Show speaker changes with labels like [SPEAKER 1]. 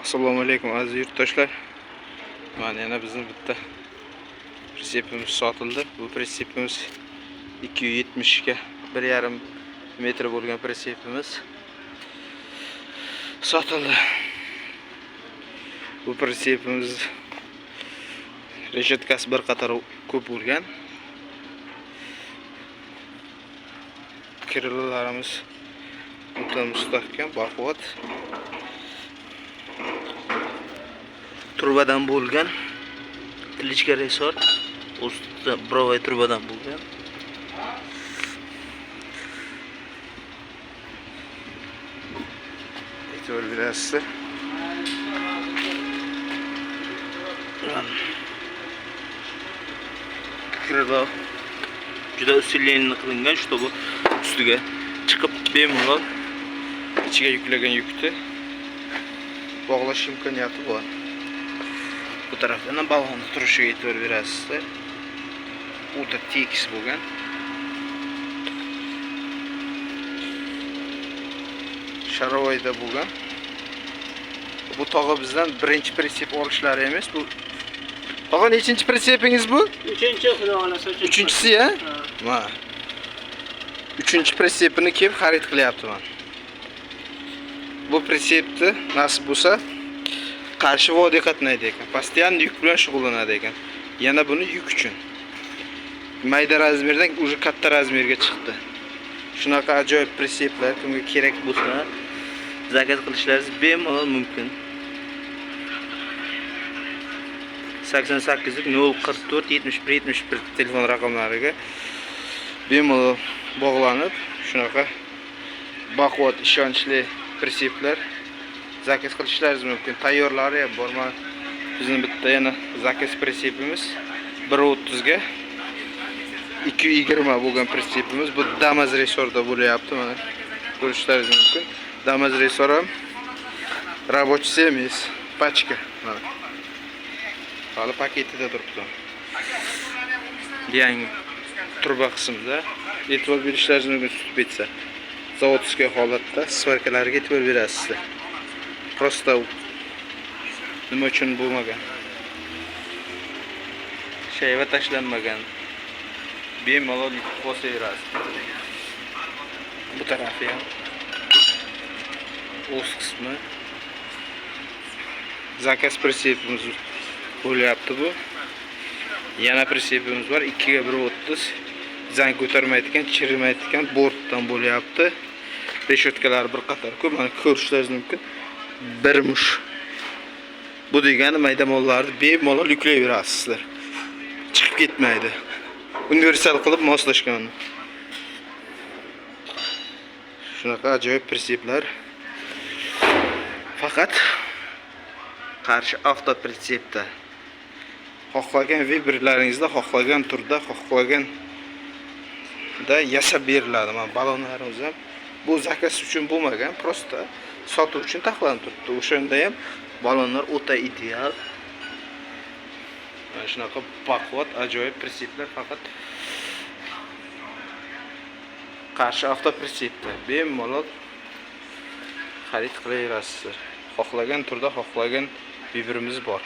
[SPEAKER 1] Assalomu alaykum aziz yurtdoshlar. Mana yana bizning bitta pritsepimiz sotildi. Bu pritsepimiz 270 ga 1,5 metr bo'lgan pritsepimiz sotildi. Bu pritsepimiz reshetkasi bir qator ko'p bo'lgan. Kirlarimiz o'ta mustahkam, baquvvat. Turbadan bo'lgan, tilichka resor, ustida birovoy turbadan bo'lgan. E'tibor berasizlar. Kirlar juda usullanib qilingan, чтобы ustiga chiqib bemalol ichiga yuklagan yukni bog'lash imkoniyati bor. Bu tarafdan balon turishiga e'tibor berasizlar. O'ta tekis bo'lgan. Sharovoyda bo'lgan. Bu tog'a bizdan birinchi pritsep olishlari emas. Bu tog'a nechinchi pritsepingiz bu?
[SPEAKER 2] 3-chi, xudo xolasa.
[SPEAKER 1] 3-chisi-ya? Ha. 3-chi pritsepini kelib xarid qilyaptiman. Bu pritsepni nasib bo'lsa qarshi vodiy qatnaydi ekan. Postoyan yuk bilan shug'ullanadi ekan. Yana buni yuk uchun. Mayda razmerdan уже katta razmerga chiqdi. Shunaqa ajoyib pritseplar kimga kerak bo'lsa, zakaz qilishlaringiz bemalol mumkin. 88 044 71 71 telefon raqamlariga bemalol bog'lanib, shunaqa baquvvat, ishonchli pritseplar zakaz qilishlaringiz mumkin. Tayyorlari ham bor. Mana bizning bitta yana zakaz pritsepimiz 130 ga 220 bo'lgan pritsepimiz. Bu Damas resorda bo'lyapti. Mana ko'rishlaringiz mumkin. Damas resor ham рабочий emas, pachka. Mana hali paketida turibdi. Yangi turba qismida e'tibor berishlaringiz mumkin. Tutib etsa zavodskiy holatda svarkalariga e'tibor berasizlar. Просто nima uchun bo'lmagan, shayva tashlanmagan, bemalol yutib bosaverasiz. Bu tarafi ham o'z qismi zakaz pritsepimiz bo'lyapti bu. Yana pritsepimiz bor, 2 ga 130, zang ko'tarmaydigan, chirimaydigan bortdan bo'lyapti. Reshotkalar bir qator ko'p, mana ko'rishlaringiz mumkin. Bir mush. Bu degani mayda mollarni bemalol yuklayverasizlar. Chiqib ketmaydi. Universal qilib moslashgan. Shunaqa ajoyib pritseplar. Faqat qarshi avto pritsepda xohlagan vibrlaringizda, xohlagan turda, xohlagan da yasab beriladi. Mana balonlarimiz ham bu zakaz uchun bo'lmagan, prosta sotuv uchun taxlanib turibdi. O'shanda ham balonlar o'ta ideal. Mana shunaqa baquvvat, ajoyib pritseplar faqat qarshi avto pritsepda bemalol xarid qilaverasizlar. Xohlagan turda, xohlagan vibrimiz bor.